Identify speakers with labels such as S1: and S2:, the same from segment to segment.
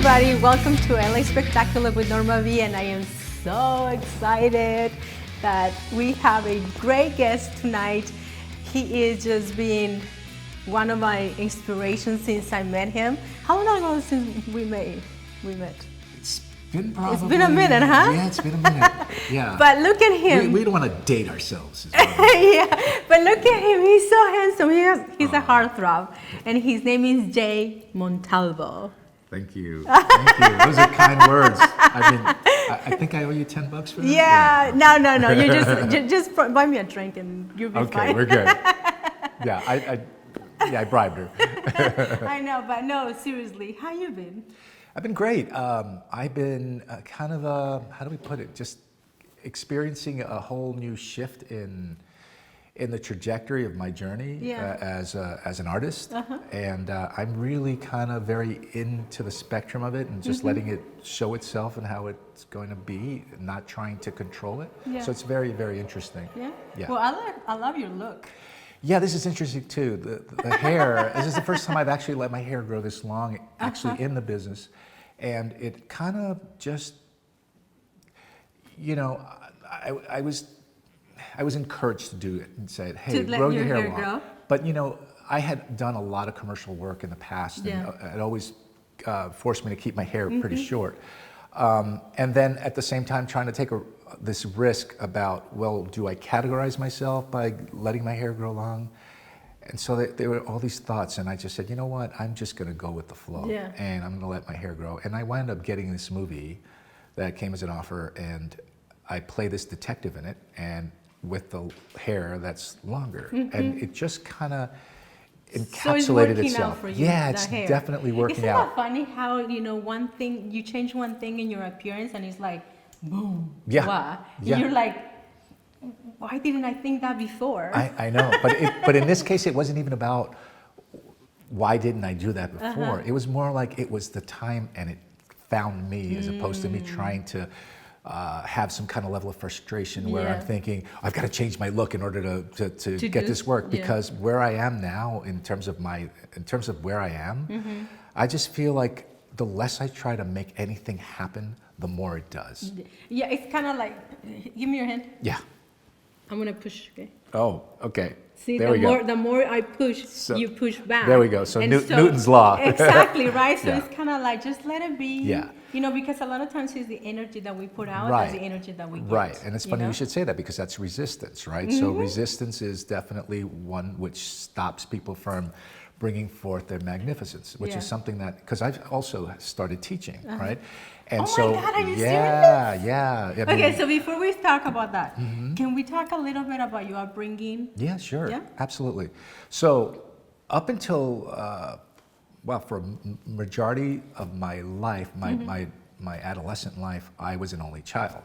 S1: everybody. Welcome to LA Spectacular with Norma V, and I am so excited that we have a great guest tonight. He is just being one of my inspirations since I met him. How long ago since we met?
S2: It's been
S1: a minute, huh?
S2: Yeah, it's been a minute. Yeah.
S1: But look at him.
S2: We don't want to date ourselves.
S1: Yeah, but look at him. He's so handsome. He's a heartthrob, and his name is Jay Montalvo.
S2: Thank you. Thank you. Those are kind words. I mean, I think I owe you $10 for that.
S1: Yeah. No. You just buy me a drink and you'll be fine.
S2: Okay, we're good. Yeah, I bribed her.
S1: I know, but no, seriously, how you been?
S2: I've been great. I've been kind of how do we put it? Just experiencing a whole new shift in the trajectory of my journey as an artist, and I'm really kind of very into the spectrum of it and just letting it show itself and how it's going to be, not trying to control it. Yeah. So it's very, very interesting.
S1: Yeah. Well, I love your look.
S2: Yeah, this is interesting too. The hair. This is the first time I've actually let my hair grow this long, actually in the business, and it kind of just, I was encouraged to do it and said, hey, grow your hair long. But I had done a lot of commercial work in the past, and it always forced me to keep my hair pretty short. And then at the same time trying to take this risk about, well, do I categorize myself by letting my hair grow long? And so there were all these thoughts, and I just said, you know what, I'm just gonna go with the flow, and I'm gonna let my hair grow. And I wound up getting this movie that came as an offer, and I play this detective in it, and with the hair that's longer, and it just kind of encapsulated itself.
S1: For you,
S2: yeah, it's definitely working out.
S1: Isn't that funny how one thing, you change one thing in your appearance and it's like boom, wow. And you're like, why didn't I think that before?
S2: I know, but in this case it wasn't even about why didn't I do that before. It was more like it was the time and it found me, as opposed to me trying to have some kind of level of frustration where I'm thinking, I've got to change my look in order to get this work, because where I am now in terms of where I am, I just feel like the less I try to make anything happen, the more it does.
S1: Yeah, it's kind of like, give me your hand.
S2: Yeah.
S1: I'm going to push, okay?
S2: Oh, okay.
S1: See, the more I push, you push back.
S2: There we go. So Newton's law.
S1: Exactly, right? So it's kind of like, just let it be.
S2: Yeah.
S1: Because a lot of times it's the energy that we put out, is the energy that we get.
S2: Right, and it's funny you should say that, because that's resistance, right? So resistance is definitely one which stops people from bringing forth their magnificence, which is something that, because I've also started teaching, right? And
S1: my God, are you serious?
S2: Yeah.
S1: Okay, so before we talk about that, can we talk a little bit about your upbringing?
S2: Yeah, sure. Yeah? Absolutely. So up until, for a majority of my life, my adolescent life, I was an only child.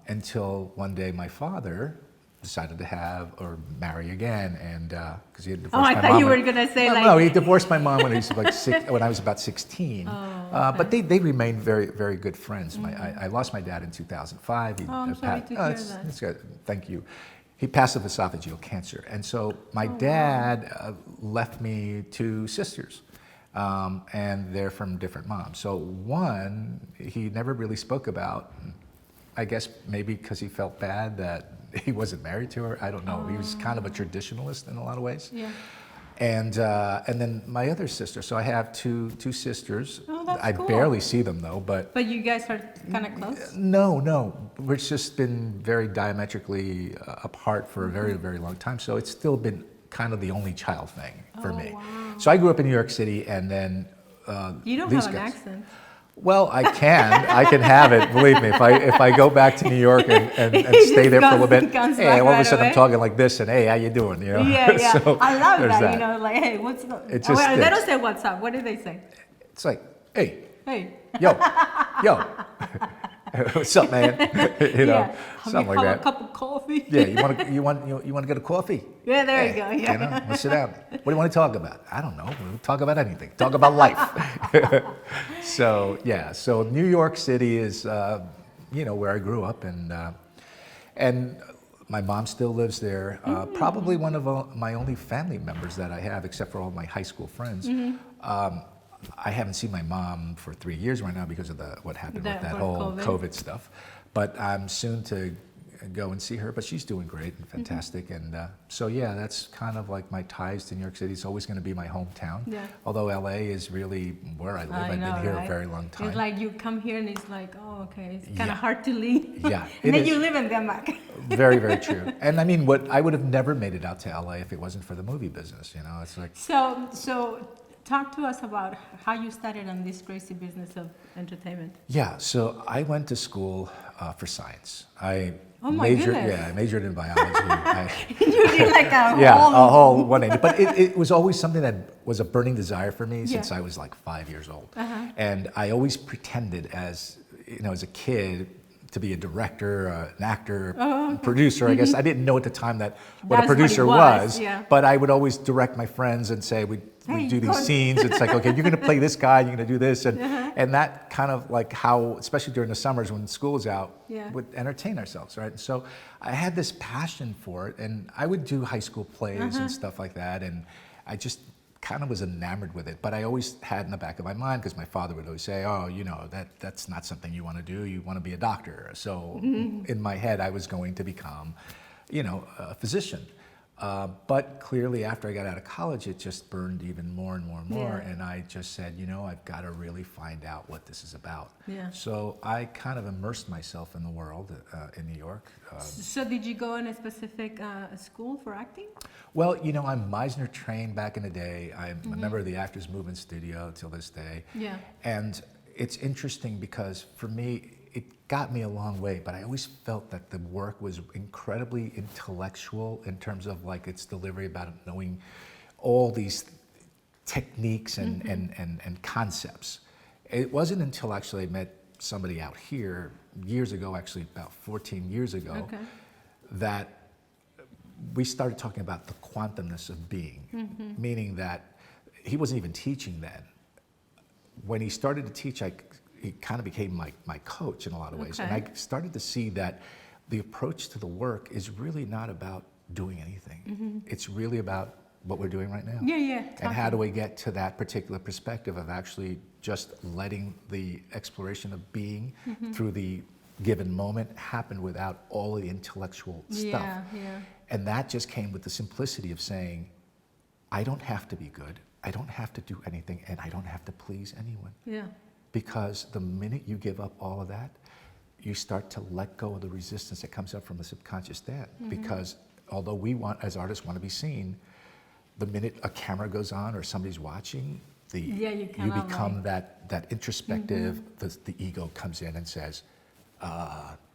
S2: Until one day my father decided to have or marry again, and because he had divorced my mom.
S1: I thought you were gonna say
S2: No, he divorced my mom when he was when I was about 16. But they remained very, very good friends. I lost my dad in 2005.
S1: I'm sorry to hear that.
S2: It's good. Thank you. He passed of esophageal cancer, and so my dad left me 2 sisters, and they're from different moms. So one he never really spoke about. I guess maybe because he felt bad that he wasn't married to her. I don't know. He was kind of a traditionalist in a lot of ways. Yeah. And then my other sister. So I have two sisters.
S1: Oh, that's
S2: I
S1: cool.
S2: barely see them though, but
S1: you guys are kind of close?
S2: No. We've just been very diametrically apart for a very, very long time. So it's still been kind of the only child thing for me. Wow. So I grew up in New York City, and then
S1: you don't have an accent.
S2: Well, I can have it. Believe me, if I go back to New York and stay there for a little bit, hey, all of a sudden I'm talking like this, and hey, how you doing?
S1: Yeah.
S2: So
S1: I love that. Like, hey, what's up? They don't say what's up. What do they say?
S2: It's like, hey,
S1: yo,
S2: what's up, man? Something like that.
S1: Have a cup of coffee.
S2: Yeah, you want to get a coffee?
S1: Yeah, there you go. Yeah.
S2: Let's sit down. What do you want to talk about? I don't know. We'll talk about anything. Talk about life. So New York City is where I grew up, and my mom still lives there. Probably one of my only family members that I have, except for all my high school friends. I haven't seen my mom for 3 years right now because of what happened with that whole COVID stuff. But I'm soon to go and see her, but she's doing great and fantastic. And so, yeah, that's kind of like my ties to New York City. It's always going to be my hometown. Yeah. Although LA is really where I live. I've been here a very long time.
S1: It's like you come here and it's like, oh, okay, it's kind of hard to leave.
S2: Yeah.
S1: And then you live in Denmark.
S2: Very, very true. And I mean, I would have never made it out to LA if it wasn't for the movie business, you know? It's like...
S1: So talk to us about how you started on this crazy business of entertainment.
S2: Yeah, so I went to school for science. I majored in biology.
S1: You did like a
S2: whole 180. But it was always something that was a burning desire for me since I was like 5 years old. And I always pretended as a kid to be a director, an actor, producer. I guess I didn't know at the time what a producer was. But I would always direct my friends and say, we do these scenes. It's like, okay, you're going to play this guy, you're going to do this. And that kind of like how, especially during the summers when school is out, would entertain ourselves, right? And so I had this passion for it, and I would do high school plays and stuff like that. And I just kind of was enamored with it. But I always had in the back of my mind, because my father would always say, oh, that's not something you want to do. You want to be a doctor. So in my head, I was going to become, a physician. But clearly after I got out of college, it just burned even more and more and more. And I just said, I've got to really find out what this is about. So I kind of immersed myself in the world in New York.
S1: So did you go in a specific school for acting?
S2: Well, I'm Meisner trained back in the day. I'm a member of the Actors Movement Studio till this day. And it's interesting because for me, it got me a long way, but I always felt that the work was incredibly intellectual in terms of like its delivery, about knowing all these techniques and concepts. It wasn't until actually I met somebody out here years ago, actually about 14 years ago, that we started talking about the quantumness of being, meaning that he wasn't even teaching then. When he started to teach, he kind of became my coach in a lot of ways. And I started to see that the approach to the work is really not about doing anything. It's really about what we're doing right now. And how do we get to that particular perspective of actually just letting the exploration of being through the given moment happen without all the intellectual stuff. And that just came with the simplicity of saying, I don't have to be good, I don't have to do anything, and I don't have to please anyone. Because the minute you give up all of that, you start to let go of the resistance that comes up from the subconscious dad. Because although we as artists want to be seen, the minute a camera goes on or somebody's watching, you become that introspective, the ego comes in and says,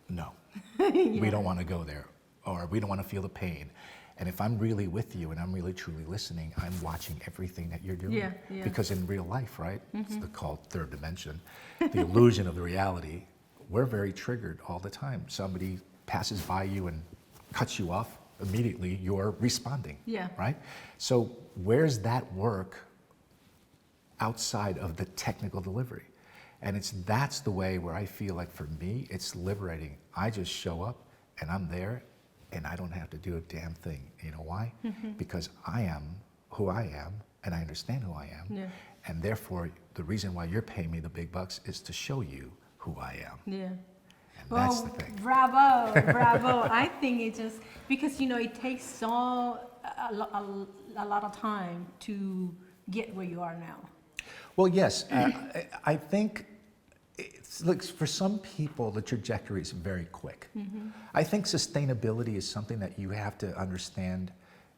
S2: no, we don't want to go there, or we don't want to feel the pain. And if I'm really with you and I'm really truly listening, I'm watching everything that you're doing. Because in real life, right, it's called third dimension, the illusion of the reality, we're very triggered all the time. Somebody passes by you and cuts you off, immediately you're responding, right? So where's that work outside of the technical delivery? And that's the way where I feel like for me, it's liberating. I just show up and I'm there, and I don't have to do a damn thing. You know why? Because I am who I am, and I understand who I am. And therefore, the reason why you're paying me the big bucks is to show you who I am. And that's the thing.
S1: Bravo, bravo. I think it's just, because, it takes a lot of time to get where you are now.
S2: Well, yes. I think look, for some people, the trajectory is very quick. I think sustainability is something that you have to understand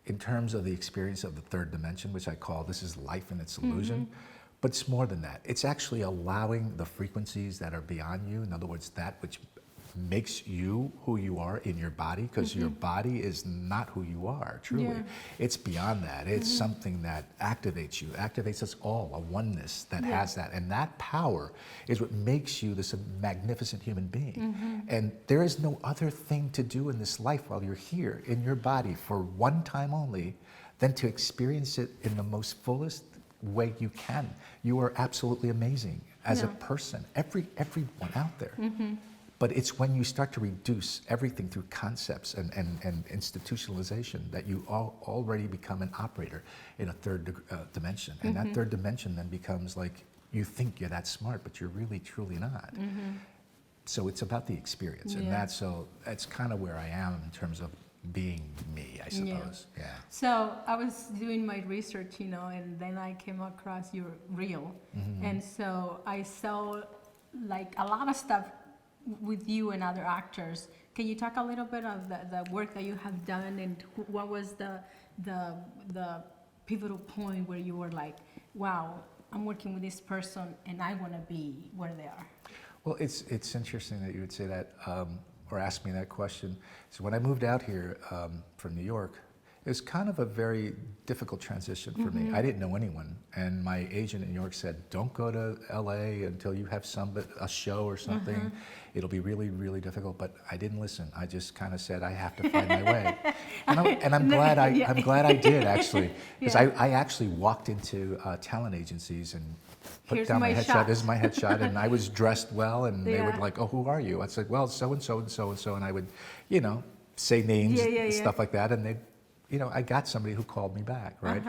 S2: in terms of the experience of the third dimension, which I call this is life and its illusion. But it's more than that. It's actually allowing the frequencies that are beyond you. In other words, that which makes you who you are in your body, because your body is not who you are, truly. It's beyond that. It's something that activates you, activates us all, a oneness that has that. And that power is what makes you this magnificent human being. And there is no other thing to do in this life while you're here in your body for one time only than to experience it in the most fullest way you can. You are absolutely amazing as a person, everyone out there. But it's when you start to reduce everything through concepts and institutionalization that you already become an operator in a third dimension. And that third dimension then becomes like, you think you're that smart, but you're really, truly not. So it's about the experience. And that's kind of where I am in terms of being me, I suppose. Yeah.
S1: So I was doing my research, and then I came across your reel. And so I saw like a lot of stuff with you and other actors. Can you talk a little bit of the work that you have done, and what was the pivotal point where you were like, wow, I'm working with this person and I want to be where they are?
S2: Well, it's interesting that you would say that, or ask me that question. So when I moved out here from New York, it was kind of a very difficult transition for me. I didn't know anyone, and my agent in New York said, don't go to LA until you have a show or something. It'll be really, really difficult, but I didn't listen. I just kind of said, I have to find my way. And I'm glad I did, actually, because I actually walked into talent agencies and put down my headshot. This is my headshot, and I was dressed well, and they would like, oh, who are you? I'd say, well, so-and-so and so-and-so, and I would, say names, stuff like that, and they'd, I got somebody who called me back, right?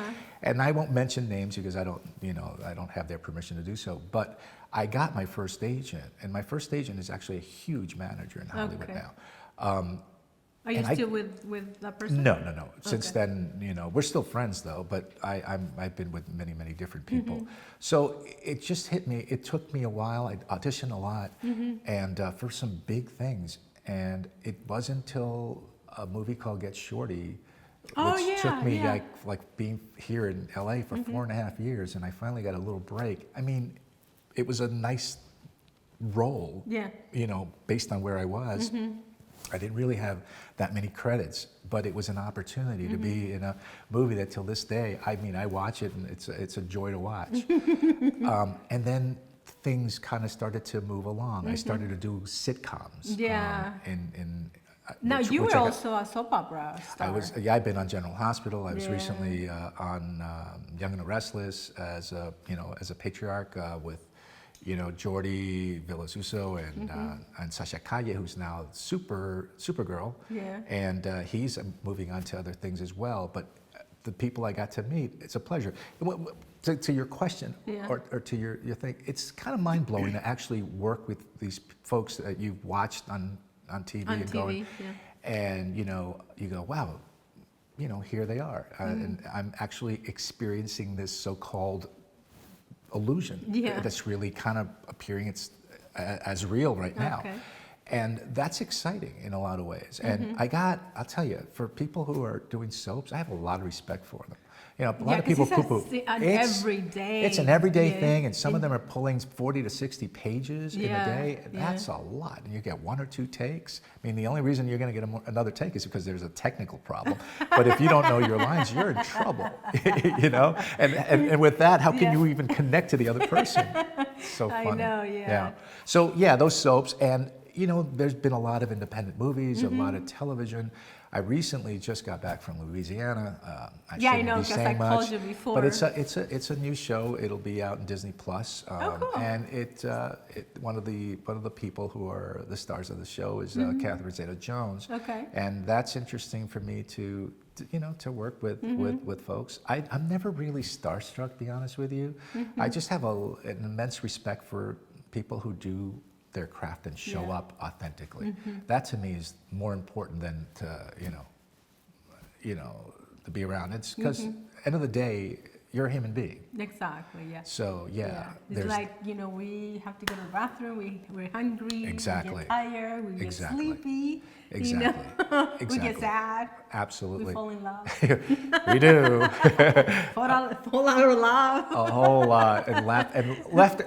S2: And I won't mention names because I don't have their permission to do so, but I got my first agent, and my first agent is actually a huge manager in Hollywood now.
S1: Are you still with that person?
S2: No. Since then, we're still friends though, but I've been with many, many different people. So it just hit me. It took me a while. I auditioned a lot, and for some big things. And it wasn't until a movie called Get Shorty, which took me like being here in LA for 4.5 years, and I finally got a little break. I mean, it was a nice role, based on where I was. I didn't really have that many credits, but it was an opportunity to be in a movie that till this day, I mean, I watch it and it's a joy to watch. And then things kind of started to move along. I started to do sitcoms.
S1: Now you were also a soap opera star.
S2: I've been on General Hospital. I was recently on Young and the Restless as a patriarch with Jordi Villasuso and Sasha Calle, who's now Supergirl. And he's moving on to other things as well. But the people I got to meet, it's a pleasure. To your question, or to your thing, it's kind of mind-blowing to actually work with these folks that you've watched on TV and you go, wow, here they are, and I'm actually experiencing this so-called illusion that's really kind of appearing as real right now. And that's exciting in a lot of ways. And I'll tell you, for people who are doing soaps, I have a lot of respect for them. A lot of people poo-poo. It's an everyday thing, and some of them are pulling 40 to 60 pages in a day. That's a lot. And you get 1 or 2 takes. I mean, the only reason you're going to get another take is because there's a technical problem. But if you don't know your lines, you're in trouble. And with that, how can you even connect to the other person? So funny.
S1: I know,
S2: So those soaps, and there's been a lot of independent movies, a lot of television. I recently just got back from Louisiana.
S1: I know, because I called you before.
S2: But it's a new show. It'll be out in Disney Plus.
S1: Cool.
S2: And one of the people who are the stars of the show is Catherine Zeta-Jones. And that's interesting for me to work with folks. I'm never really starstruck, to be honest with you. I just have an immense respect for people who do their craft and show up authentically. That to me is more important than to to be around. It's because end of the day, you're a human being.
S1: Exactly. Yeah.
S2: So
S1: it's like we have to go to the bathroom. We're hungry.
S2: Exactly.
S1: We get tired. We get sleepy.
S2: Exactly.
S1: We get sad.
S2: Absolutely.
S1: We fall in love.
S2: We do.
S1: fall out of love.
S2: A whole lot. And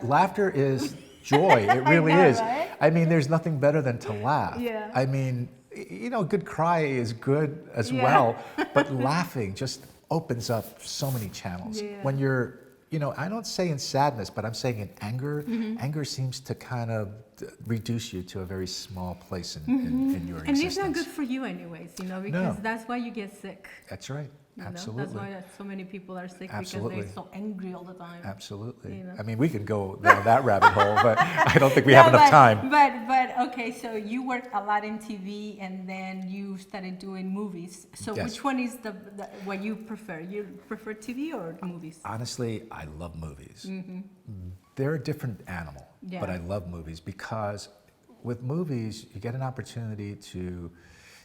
S2: laughter is joy. It really is.
S1: Right?
S2: I mean, there's nothing better than to laugh.
S1: Yeah.
S2: I mean, a good cry is good as well, but laughing just opens up so many channels. When you're, I don't say in sadness, but I'm saying in anger, anger seems to kind of reduce you to a very small place in your existence.
S1: And it's not good for you anyways, because that's why you get sick.
S2: That's right. Absolutely.
S1: That's why so many people are sick
S2: Absolutely.
S1: because they're so angry all the time.
S2: Absolutely. I mean, we could go down that rabbit hole, but I don't think we have enough time.
S1: But okay, so you worked a lot in TV and then you started doing movies. So
S2: Yes.
S1: which one is the what you prefer? You prefer TV or movies?
S2: Honestly, I love movies. They're a different animal, but I love movies because with movies, you get an opportunity to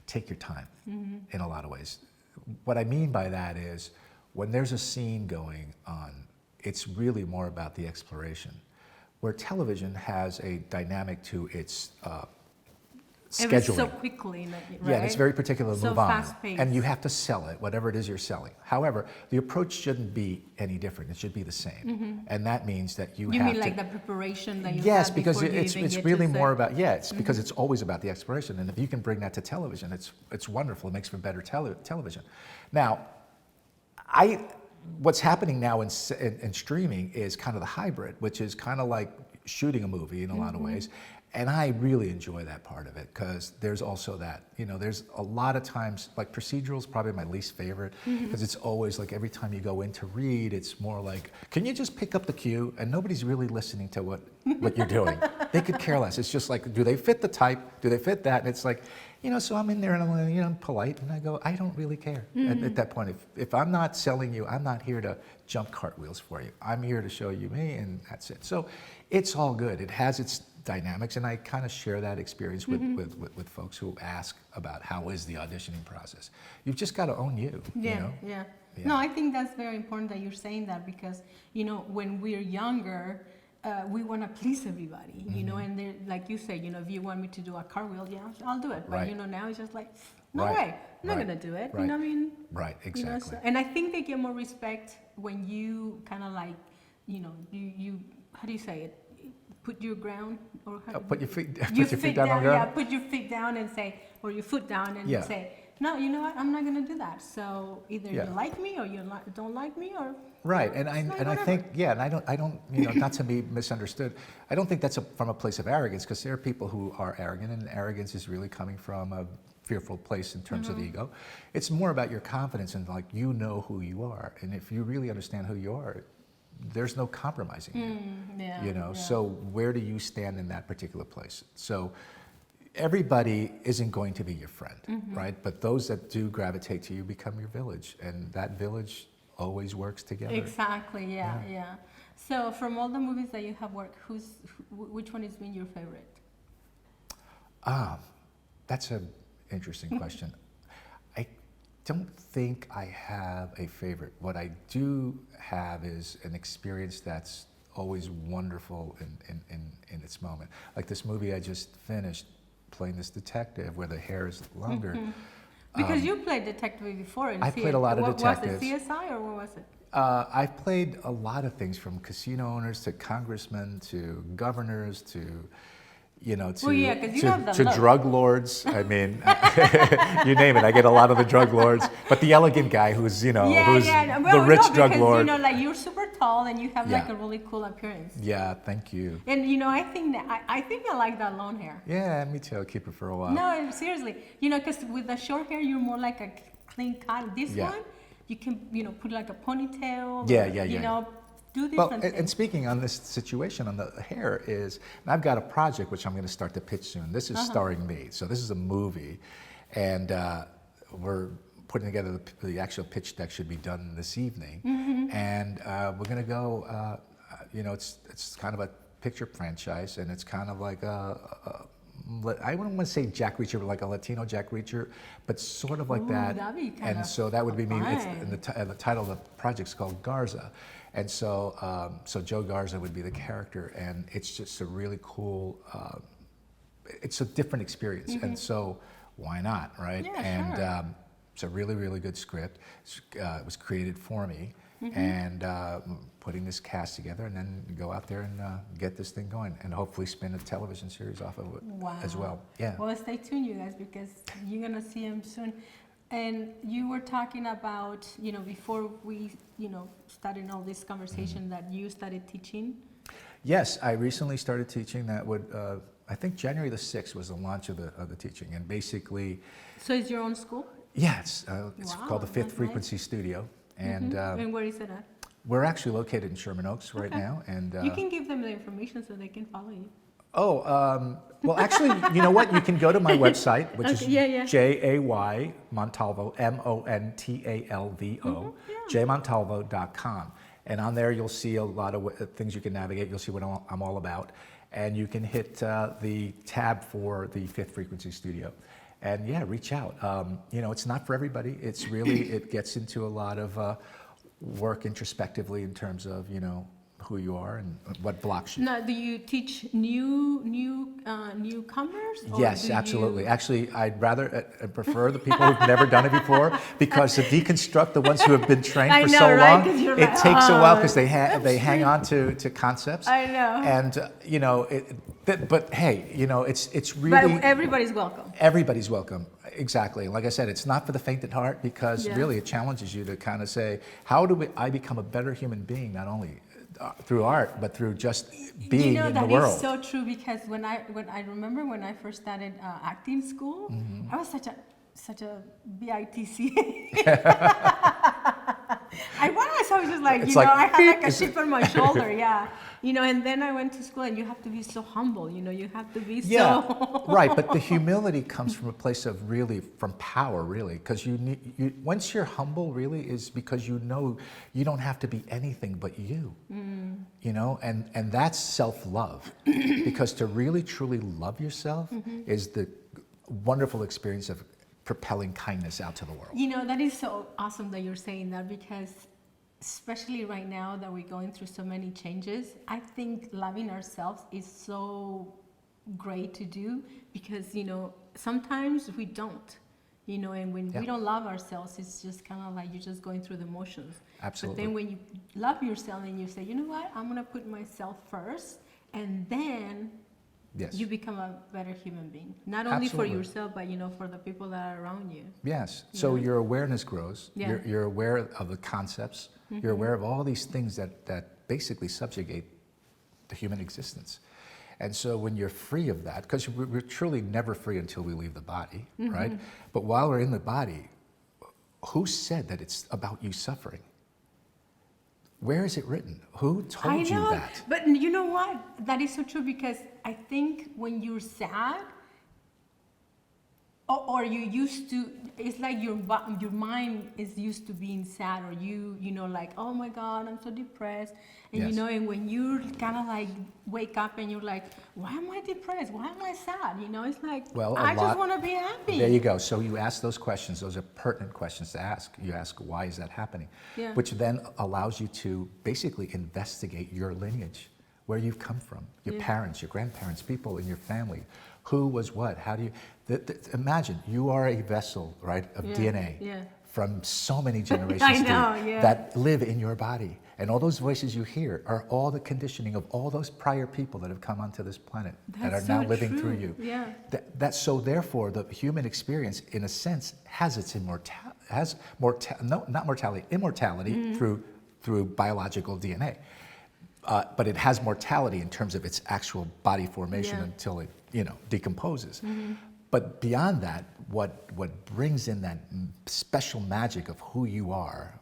S2: take your time in a lot of ways. What I mean by that is when there's a scene going on, it's really more about the exploration. Where television has a dynamic to its scheduling.
S1: It was so quickly, right?
S2: Yeah, and it's very particular to move on.
S1: Fast-paced.
S2: And you have to sell it, whatever it is you're selling. However, the approach shouldn't be any different. It should be the same. And that means that you have to...
S1: You mean like the preparation that you
S2: Yes,
S1: have
S2: because
S1: before you
S2: it's
S1: even get
S2: really
S1: to
S2: more
S1: set?
S2: about, it's because it's always about the exploration. And if you can bring that to television, it's wonderful. It makes for better television. Now, what's happening now in streaming is kind of the hybrid, which is kind of like shooting a movie in a lot of ways. And I really enjoy that part of it because there's also that, there's a lot of times, like procedural's probably my least favorite because it's always like every time you go in to read, it's more like, can you just pick up the cue? And nobody's really listening to what you're doing. They could care less. It's just like, do they fit the type? Do they fit that? And it's like, so I'm in there and I'm polite and I go, I don't really care at that point. If I'm not selling you, I'm not here to jump cartwheels for you. I'm here to show you me and that's it. So it's all good. It has its dynamics, and I kind of share that experience with folks who ask about how is the auditioning process. You've just got to own you.
S1: Yeah. No, I think that's very important that you're saying that because when we're younger, we want to please everybody. And they're, like you say, if you want me to do a cartwheel, I'll do it. But
S2: Right.
S1: now it's just like, no way, I'm not gonna do it.
S2: Right.
S1: You know what I mean?
S2: Right, exactly.
S1: And I think they get more respect when you kind of like, you how do you say it? Put your ground or how
S2: Put your feet down on the ground.
S1: Yeah, put your feet down and say, or your foot down and say, no, you know what? I'm not going to do that. So either you like me or you don't like me, or
S2: right. And I think and I don't not to be misunderstood. I don't think that's from a place of arrogance because there are people who are arrogant, and arrogance is really coming from a fearful place in terms of ego. It's more about your confidence and like who you are, and if you really understand who you are, there's no compromising you. So where do you stand in that particular place? So everybody isn't going to be your friend, right? But those that do gravitate to you become your village, and that village always works together.
S1: Exactly. Yeah. So from all the movies that you have worked, which one has been your favorite?
S2: That's an interesting question. I don't think I have a favorite. What I do have is an experience that's always wonderful in its moment. Like this movie I just finished, playing this detective where the hair is longer.
S1: Because you played detective before.
S2: I played a lot of detectives.
S1: Was it CSI or what was it?
S2: I've played a lot of things, from casino owners to congressmen to governors to to drug lords. I mean, you name it. I get a lot of the drug lords, but the elegant guy who's the rich drug lord.
S1: Like you're super tall and you have like a really cool appearance.
S2: Yeah, thank you.
S1: And I think I like that long hair.
S2: Yeah, me too. I'll keep it for a while.
S1: No, seriously. Because with the short hair, you're more like a clean cut. This one, you can put like a ponytail.
S2: Yeah.
S1: Do different things.
S2: And speaking on this situation on the hair and I've got a project which I'm going to start to pitch soon. This is starring me. So this is a movie, and we're putting together the actual pitch deck should be done this evening. And we're going to go, it's kind of a picture franchise, and it's kind of like I wouldn't want to say Jack Reacher, but like a Latino Jack Reacher, but sort of like that.
S1: That'd be
S2: so that would be me. The title of the project's called Garza. And so Joe Garza would be the character, and it's just a really cool, it's a different experience, and so why not, right?
S1: Yeah, sure.
S2: It's a really, really good script. It was created for me, and putting this cast together, and then go out there and get this thing going, and hopefully spin a television series off of it as well. Yeah.
S1: Well, stay tuned, you guys, because you're gonna see him soon. And you were talking about, before we, started all this conversation, that you started teaching.
S2: Yes, I recently started teaching. That would, I think January the 6th was the launch of the teaching, and basically.
S1: So it's your own school?
S2: Yes, it's called the Fifth Frequency Studio. And,
S1: and where is it at?
S2: We're actually located in Sherman Oaks right now. And
S1: you can give them the information so they can follow you.
S2: Oh, well, actually, you know what? You can go to my website, which is J-A-Y, Montalvo, M-O-N-T-A-L-V-O, jmontalvo.com. And on there, you'll see a lot of things you can navigate. You'll see what I'm all about. And you can hit the tab for the Fifth Frequency Studio. And yeah, reach out. You know, it's not for everybody. It's really, it gets into a lot of work introspectively in terms of, you know, who you are and what blocks you.
S1: Now, do you teach newcomers?
S2: Yes, absolutely. Actually, I'd rather prefer the people who've never done it before, because to deconstruct the ones who have been trained for so long, it takes a while because they hang on to concepts.
S1: I know.
S2: And you know, but hey, you know, it's really.
S1: But everybody's welcome.
S2: Everybody's welcome. Exactly. Like I said, it's not for the faint at heart, because really it challenges you to kind of say, how do I become a better human being, not only through art, but through just being in the world.
S1: That is so true, because when I remember when I first started acting school, I was such a bitch. I was just like, you know, I had like a chip on my shoulder, you know, and then I went to school, and you have to be so humble, you know, you have to be so...
S2: Right, but the humility comes from a place of really, from power, really, because once you're humble, really, is because you know you don't have to be anything but you, you know, and that's self-love, because to really, truly love yourself is the wonderful experience of propelling kindness out to the world.
S1: You know, that is so awesome that you're saying that, because especially right now that we're going through so many changes, I think loving ourselves is so great to do, because, you know, sometimes we don't, you know, and when we don't love ourselves, it's just kind of like you're just going through the motions.
S2: Absolutely.
S1: But then when you love yourself and you say, you know what, I'm going to put myself first, and then you become a better human being, not only for yourself, but, you know, for the people that are around you.
S2: Yes. So your awareness grows. You're aware of the concepts. You're aware of all these things that basically subjugate the human existence. And so when you're free of that, because we're truly never free until we leave the body, right? But while we're in the body, who said that it's about you suffering? Where is it written? Who told you that?
S1: But you know what? That is so true, because I think when you're sad, or you used to, it's like your mind is used to being sad, or you know, like, oh my God, I'm so depressed. And you know, and when you kind of like wake up and you're like, why am I depressed? Why am I sad? You know, it's like, I just want to be happy.
S2: There you go. So you ask those questions. Those are pertinent questions to ask. You ask, why is that happening? Which then allows you to basically investigate your lineage, where you've come from, your parents, your grandparents, people in your family. Who was what? How do you... imagine, you are a vessel, right, of DNA from so many generations that live in your body. And all those voices you hear are all the conditioning of all those prior people that have come onto this planet that are now living through you. So therefore, the human experience, in a sense, has its immortality through biological DNA. But it has mortality in terms of its actual body formation until it, you know, decomposes. But beyond that, what brings in that special magic of who you are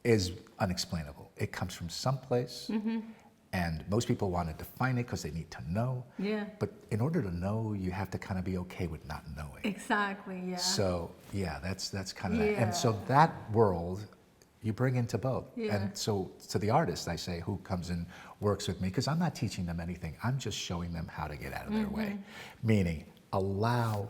S2: is unexplainable. It comes from someplace, and most people want to define it because they need to know. But in order to know, you have to kind of be okay with not knowing.
S1: Exactly.
S2: So that's kind of that. And so that world you bring into both. And so to the artist, I say, who comes and works with me, because I'm not teaching them anything, I'm just showing them how to get out of their way. Meaning, allow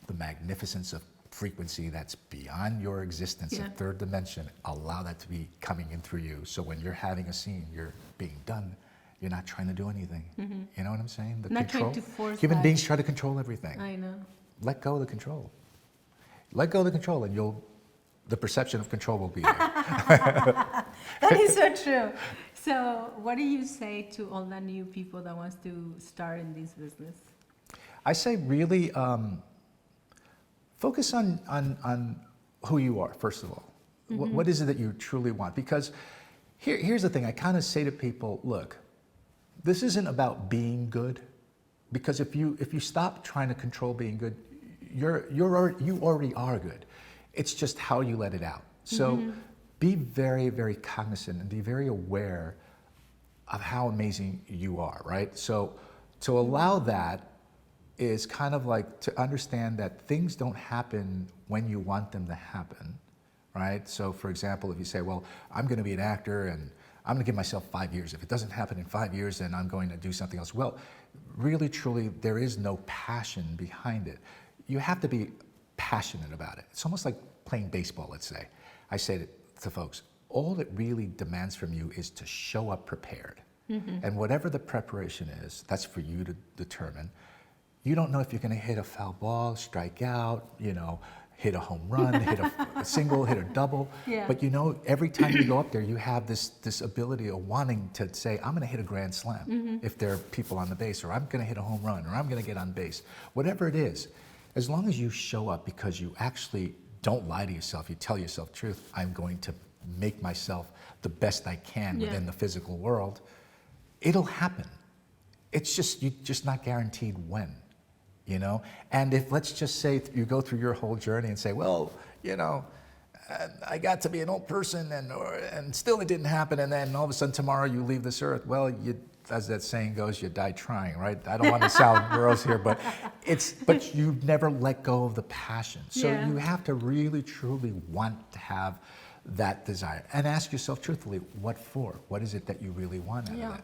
S2: the magnificence of frequency that's beyond your existence, a third dimension, allow that to be coming in through you. So when you're having a scene, you're being done, you're not trying to do anything. You know what I'm saying?
S1: Not trying to force
S2: Human beings try to control everything.
S1: I know.
S2: Let go of the control. Let go of the control, and the perception of control will be there.
S1: That is so true. So what do you say to all the new people that wants to start in this business?
S2: I say really focus on who you are, first of all. What is it that you truly want? Because here's the thing, I kind of say to people, look, this isn't about being good, because if you stop trying to control being good, you already are good. It's just how you let it out. So be very, very cognizant and be very aware of how amazing you are, right? So to allow that is kind of like to understand that things don't happen when you want them to happen, right? So for example, if you say, well, I'm going to be an actor and I'm going to give myself 5 years. If it doesn't happen in 5 years, then I'm going to do something else. Well, really, truly, there is no passion behind it. You have to be passionate about it. It's almost like playing baseball, let's say. I say to folks, all it really demands from you is to show up prepared. And whatever the preparation is, that's for you to determine. You don't know if you're going to hit a foul ball, strike out, hit a home run, hit a single, hit a double. Yeah. But every time you go up there, you have this ability of wanting to say, I'm going to hit a grand slam if there are people on the base, or I'm going to hit a home run, or I'm going to get on base. Whatever it is, as long as you show up because you actually don't lie to yourself, you tell yourself truth, I'm going to make myself the best I can within the physical world, it'll happen. It's just, you're just not guaranteed when. And if, let's just say you go through your whole journey and say, well, I got to be an old person and still it didn't happen, and then all of a sudden tomorrow you leave this earth. Well, as that saying goes, you die trying, right? I don't want to sound gross here, but you never let go of the passion. So you have to really, truly want to have that desire and ask yourself truthfully, what for? What is it that you really want out of it?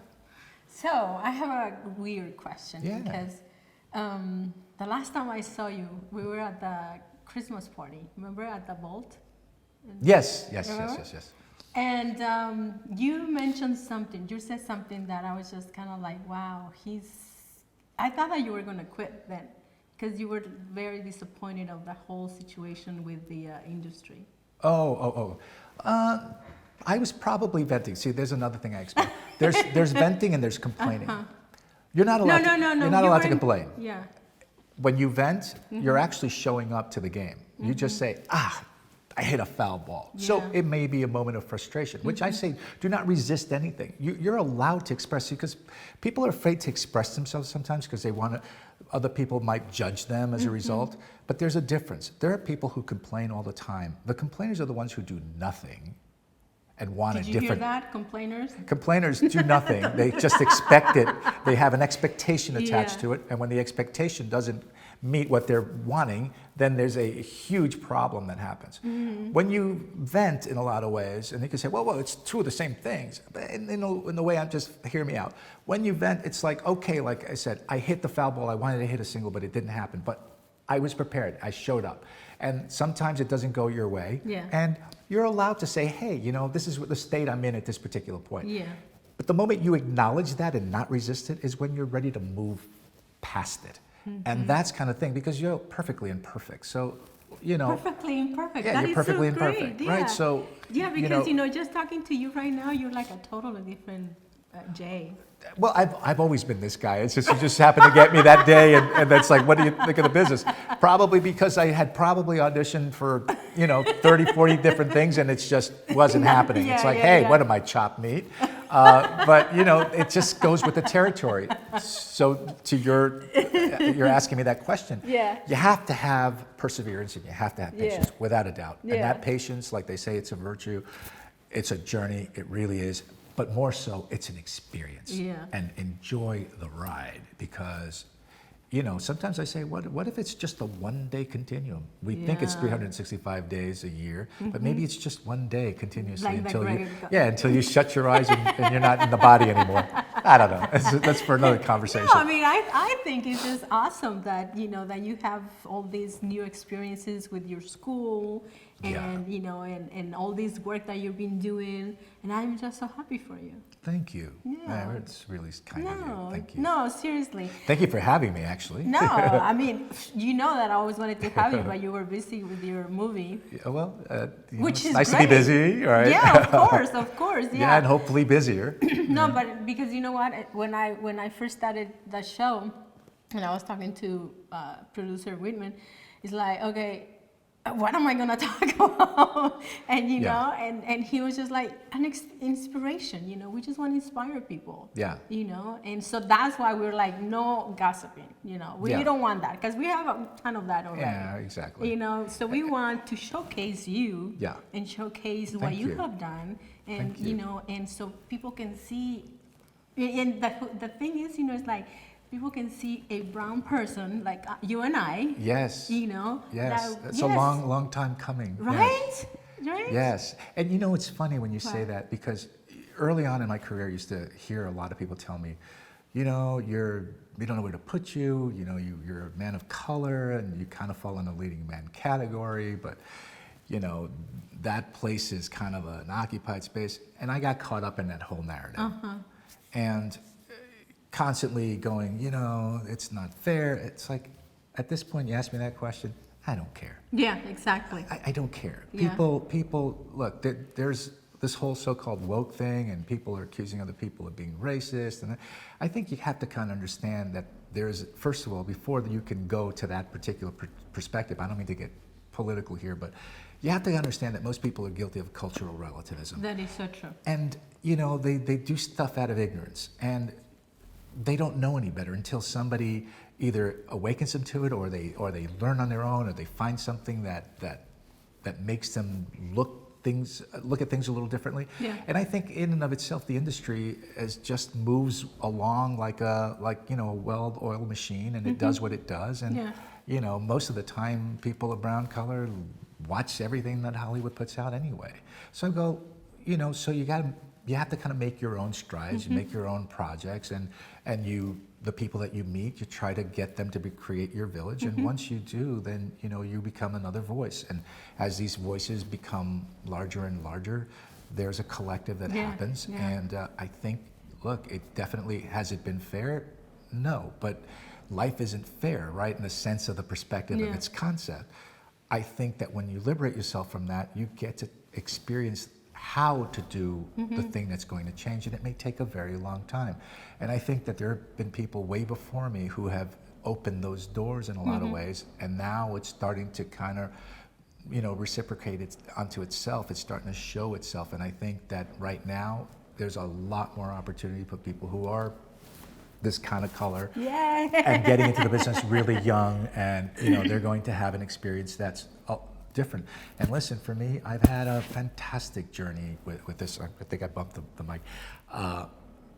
S1: So I have a weird question because the last time I saw you, we were at the Christmas party. Remember at the Vault?
S2: Yes.
S1: And you mentioned something. You said something that I was just kind of like, wow, I thought that you were going to quit then because you were very disappointed of the whole situation with the industry.
S2: I was probably venting. See, there's another thing I explained. There's venting and there's complaining. You're not allowed. You're not allowed to complain.
S1: Yeah.
S2: When you vent, you're actually showing up to the game. You just say, I hit a foul ball. Yeah. So it may be a moment of frustration, which I say, do not resist anything. You're allowed to express it because people are afraid to express themselves sometimes because they want to. Other people might judge them as a result. But there's a difference. There are people who complain all the time. The complainers are the ones who do nothing. And want a different.
S1: Did you hear that, complainers?
S2: Complainers do nothing. They just expect it. They have an expectation attached to it, and when the expectation doesn't meet what they're wanting, then there's a huge problem that happens. When you vent in a lot of ways, and you can say, well, it's two of the same things. But in the way, hear me out. When you vent, it's like, okay, like I said, I hit the foul ball. I wanted to hit a single, but it didn't happen. But I was prepared. I showed up. And sometimes it doesn't go your way. Yeah. And you're allowed to say, hey, this is the state I'm in at this particular point. Yeah. But the moment you acknowledge that and not resist it is when you're ready to move past it. And that's kind of thing, because you're perfectly imperfect. So,
S1: Perfectly imperfect.
S2: Yeah,
S1: that
S2: you're perfectly
S1: so
S2: imperfect.
S1: Great.
S2: Right? So,
S1: because, just talking to you right now, you're like a totally different Jay.
S2: Well, I've always been this guy. It's just, you just happened to get me that day, and that's like, what do you think of the business? Probably because I had probably auditioned for, 30, 40 different things, and it just wasn't happening. It's like, hey, what am I, chopped meat? But, it just goes with the territory. So you're asking me that question. Yeah. You have to have perseverance, and you have to have patience, without a doubt. Yeah. And that patience, like they say, it's a virtue. It's a journey. It really is. But more so, it's an experience. Yeah. And enjoy the ride, because, sometimes I say, what if it's just a one-day continuum? We think it's 365 days a year, but maybe it's just one day continuously until you shut your eyes and you're not in the body anymore. I don't know. That's for another conversation.
S1: No, I mean, I think it's just awesome that, that you have all these new experiences with your school and, and all this work that you've been doing. And I'm just so happy for you.
S2: Thank you. Yeah. It's really kind of you. Thank you.
S1: No, seriously.
S2: Thank you for having me, actually.
S1: No, I mean, that I always wanted to have you, but you were busy with your movie.
S2: Yeah, well,
S1: which is
S2: nice
S1: great.
S2: To be busy, right?
S1: Yeah, of course. Yeah,
S2: yeah, and hopefully busier.
S1: No, but because you know what? When I first started the show, and I was talking to producer Whitman, it's like, okay, what am I gonna talk about? And you
S2: Yeah.
S1: know, and he was just like an inspiration. You know, we just want to inspire people.
S2: Yeah.
S1: You know, and so that's why we're like no gossiping. You know, we
S2: Yeah.
S1: don't want that because we have a ton of that already.
S2: Yeah, exactly.
S1: You know, so we want to showcase you.
S2: Yeah.
S1: And showcase what
S2: Thank
S1: you
S2: you.
S1: have done, and
S2: Thank you.
S1: you know, and so people can see. And the thing is, you know, it's like people can see a brown person like you and I.
S2: Yes.
S1: You know.
S2: Yes.
S1: That,
S2: It's
S1: yes.
S2: a long time coming.
S1: Right?
S2: Yes.
S1: Right?
S2: Yes. And you know, it's funny when you say
S1: Right.
S2: that, because early on in my career, I used to hear a lot of people tell me, you know, we don't know where to put you, you know, you're a man of color and you kind of fall in the leading man category, but, you know, that place is kind of an occupied space. And I got caught up in that whole narrative.
S1: Uh-huh.
S2: And constantly going, you know, it's not fair. It's like, at this point, you ask me that question, I don't care.
S1: Yeah, exactly.
S2: I don't care.
S1: Yeah.
S2: People, look, there's this whole so-called woke thing, and people are accusing other people of being racist. And I think you have to kind of understand that there's, first of all, before you can go to that particular perspective, I don't mean to get political here, but you have to understand that most people are guilty of cultural relativism.
S1: That is so true.
S2: And, you know, they do stuff out of ignorance. And they don't know any better until somebody either awakens them to it, or they learn on their own, or they find something that makes them look at things a little differently.
S1: Yeah.
S2: And I think in and of itself, the industry just moves along like a well-oiled machine, and it does what it does. And
S1: Yeah.
S2: you know, most of the time, people of brown color watch everything that Hollywood puts out anyway. So I go, you know, so you have to kind of make your own strides, you make your own projects, and the people that you meet, you try to get them to create your village. And once you do, then, you know, you become another voice. And as these voices become larger and larger, there's a collective that happens.
S1: Yeah.
S2: And I think, look, it definitely, has it been fair? No, but life isn't fair, right? In the sense of the perspective of its concept. I think that when you liberate yourself from that, you get to experience how to do the thing that's going to change, and it may take a very long time. And I think that there have been people way before me who have opened those doors in a lot of ways, and now it's starting to kind of, you know, reciprocate it onto itself. It's starting to show itself, and I think that right now there's a lot more opportunity for people who are this kind of color and getting into the business really young, and you know, they're going to have an experience that's different. And listen, for me, I've had a fantastic journey with this. I think I bumped the mic.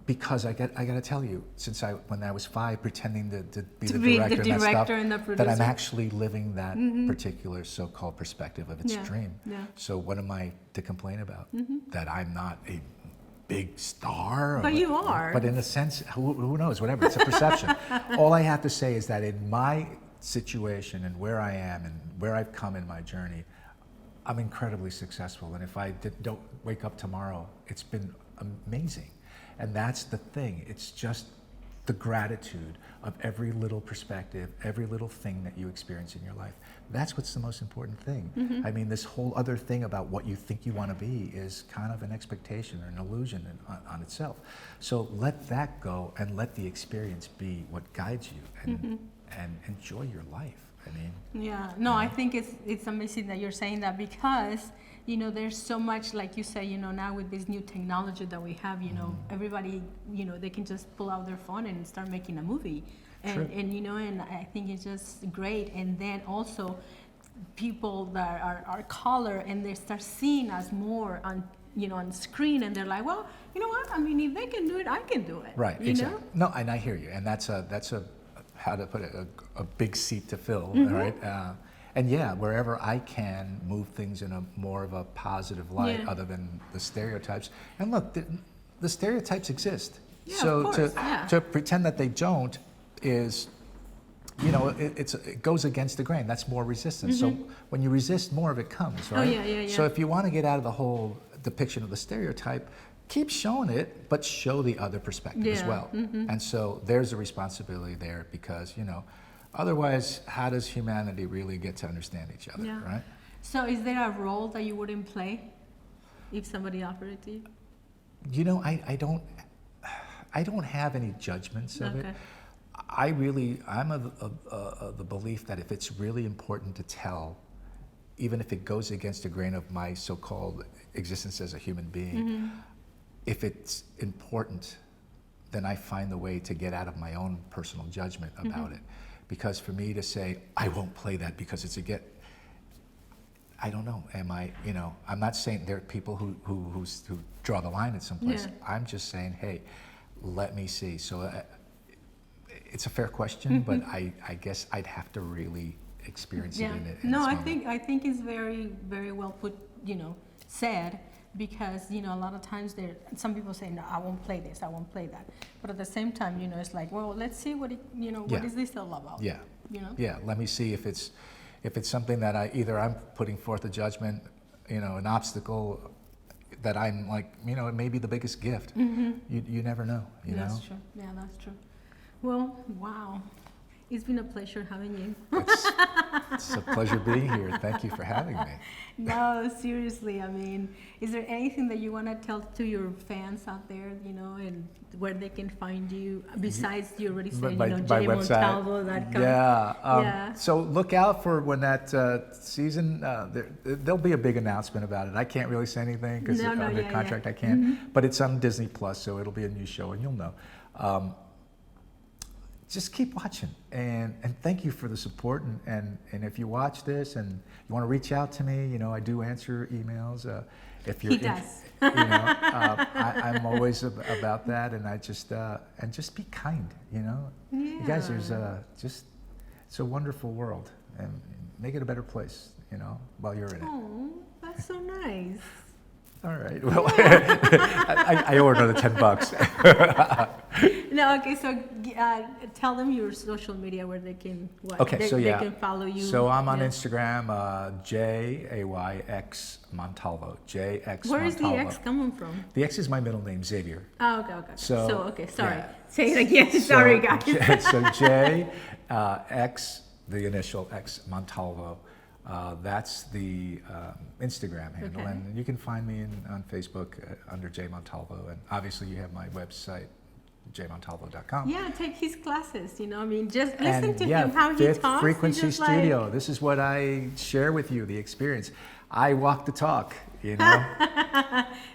S2: Because I got to tell you, since when I was 5, pretending to be the director and that stuff,
S1: and the producer,
S2: that I'm actually living that particular so-called perspective of its dream.
S1: Yeah.
S2: So what am I to complain about? That I'm not a big star?
S1: But you are.
S2: But in a sense, who knows? Whatever. It's a perception. All I have to say is that in my situation and where I am and where I've come in my journey, I'm incredibly successful. And if I don't wake up tomorrow, it's been amazing. And that's the thing. It's just the gratitude of every little perspective, every little thing that you experience in your life. That's what's the most important thing. I mean, this whole other thing about what you think you want to be is kind of an expectation or an illusion on itself. So let that go and let the experience be what guides you, and enjoy your life. I mean,
S1: I think it's amazing that you're saying that, because you know, there's so much, like you say, you know, now with this new technology that we have, you know, everybody, you know, they can just pull out their phone and start making a movie. And you know, and I think it's just great. And then also people that are color, and they start seeing us more on, you know, on screen, and they're like, well, you know what? I mean, if they can do it, I can do it.
S2: Right,
S1: you
S2: exactly.
S1: know?
S2: No, and I hear you. And that's a how to put it, a big seat to fill, right? And yeah, wherever I can move things in a more of a positive light, other than the stereotypes. And look, the stereotypes exist.
S1: Yeah,
S2: so
S1: of course,
S2: to pretend that they don't is, you know, it goes against the grain. That's more resistance. So when you resist, more of it comes, right?
S1: Yeah.
S2: So if you want to get out of the whole depiction of the stereotype, keep showing it, but show the other perspective as well. And so there's a responsibility there, because, you know, otherwise, how does humanity really get to understand each other, right?
S1: So is there a role that you wouldn't play if somebody offered it to you?
S2: You know, I don't have any judgments of it. I'm of the belief that if it's really important to tell, even if it goes against the grain of my so-called existence as a human being, if it's important, then I find the way to get out of my own personal judgment about it. Because for me to say, I won't play that because it's I don't know, I'm not saying there are people who draw the line at some place. I'm just saying, hey, let me see. So it's a fair question, but I guess I'd have to really experience it in it.
S1: No, I think it's very, very well put, said, because, a lot of times some people say, no, I won't play this, I won't play that. But at the same time, it's like, well, let's see what what is this all about?
S2: Yeah. Yeah, let me see if it's something that I'm putting forth a judgment, an obstacle that I'm like, it may be the biggest gift. You never know,
S1: That's true. Yeah, that's true. Well, wow. It's been a pleasure having you.
S2: It's a pleasure being here. Thank you for having me.
S1: No, seriously. I mean, is there anything that you want to tell to your fans out there, and where they can find you, besides you already said, jmontalvo.com?
S2: Yeah. So look out for when that season, there'll be a big announcement about it. I can't really say anything because under contract I can't. But it's on Disney Plus, so it'll be a new show and you'll know. Just keep watching, and thank you for the support, and if you watch this and you want to reach out to me, I do answer emails. If you're
S1: he does.
S2: I'm always about that, and just be kind. You guys, it's a wonderful world, and make it a better place. While you're in it.
S1: Oh, that's so nice.
S2: All right. Well, I owe another $10.
S1: No, okay. So tell them your social media where they can. They can follow you.
S2: So I'm on Instagram, JAYX Montalvo. JX.
S1: Where is the X coming from?
S2: The X is my middle name, Xavier.
S1: Oh, okay. So sorry.
S2: Yeah.
S1: Say it again. Sorry, guys.
S2: So J X, the initial X Montalvo. That's the Instagram handle, and you can find me on Facebook under J Montalvo, and obviously you have my website, jmontalvo.com.
S1: Yeah, take his classes. Just listen to him how he talks.
S2: Frequency Studio. This is what I share with you, the experience. I walk the talk.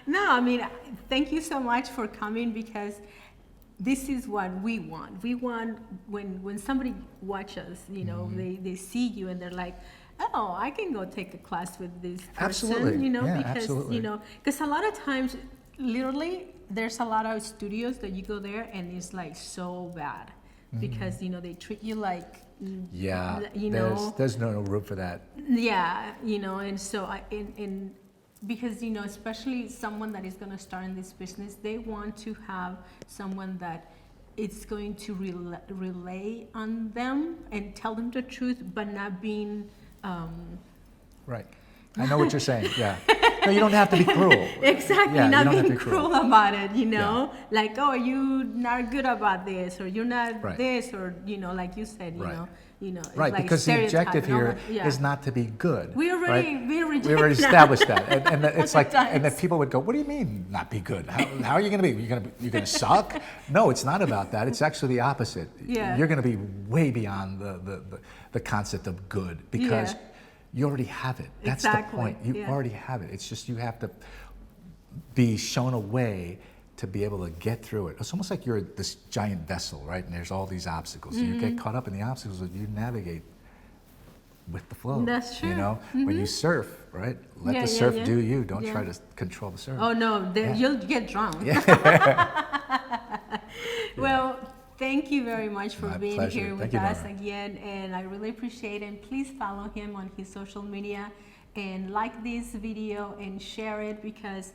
S1: No, thank you so much for coming, because this is what we want. We want when somebody watches, they see you and they're like, oh, I can go take a class with this person,
S2: absolutely.
S1: Because a lot of times, literally, there's a lot of studios that you go there and it's like so bad, because they treat you like
S2: there's no room for that.
S1: And so because especially someone that is going to start in this business, they want to have someone that it's going to relay on them and tell them the truth, but not being
S2: right. I know what you're saying. Yeah. No, you don't have to be cruel.
S1: Exactly. Not being cruel about it, like, oh, you're not good about this, or you're not this, or like you said,
S2: right,
S1: like
S2: because the objective here is not to be good.
S1: We already
S2: established that, and it's like, and then people would go, "What do you mean not be good? How are you going to be? You're going to suck?" No, it's not about that. It's actually the opposite.
S1: Yeah.
S2: You're going to be way beyond the concept of good, because you already have it. That's the point. You already have it. It's just you have to be shown a way to be able to get through it. It's almost like you're this giant vessel, right? And there's all these obstacles. So you get caught up in the obstacles, and you navigate with the flow.
S1: That's true.
S2: When you surf, right? Let the surf do you. Don't try to control the surf.
S1: Oh no, you'll get drowned. Well, thank you very much for being
S2: pleasure.
S1: here with
S2: Thank
S1: us
S2: you,
S1: again, and I really appreciate it. And please follow him on his social media and like this video and share it, because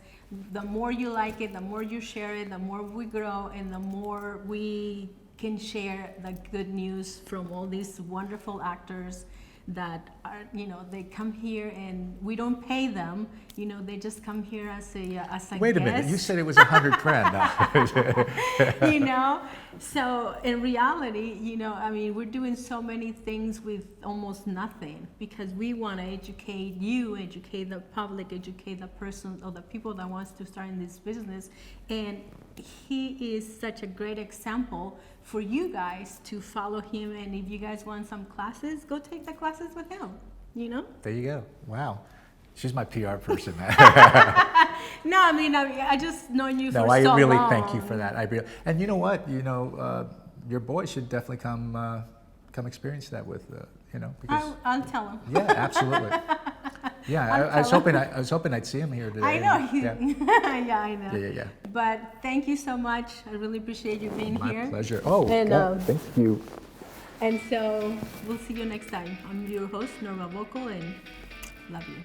S1: the more you like it, the more you share it, the more we grow, and the more we can share the good news from all these wonderful actors that are, they come here and we don't pay them, they just come here as a
S2: Wait a
S1: guest.
S2: minute, you said it was $100,000.
S1: So in reality, we're doing so many things with almost nothing, because we want to educate you, educate the public, educate the person or the people that wants to start in this business. And he is such a great example for you guys to follow him. And if you guys want some classes, go take the classes with him. you know?
S2: There you go. Wow. She's my PR person.
S1: No, I mean, I just known you for so long.
S2: No, I really thank you for that. And you know what? Your boy should definitely come experience that with, because
S1: I'll tell him.
S2: Yeah, absolutely. Yeah, I was hoping I'd see him here today.
S1: I know.
S2: Yeah.
S1: Yeah, I know.
S2: Yeah.
S1: But thank you so much. I really appreciate you being here.
S2: My pleasure. Oh,
S1: and,
S2: thank you.
S1: And so we'll see you next time. I'm your host, Norma Vocal, and love you.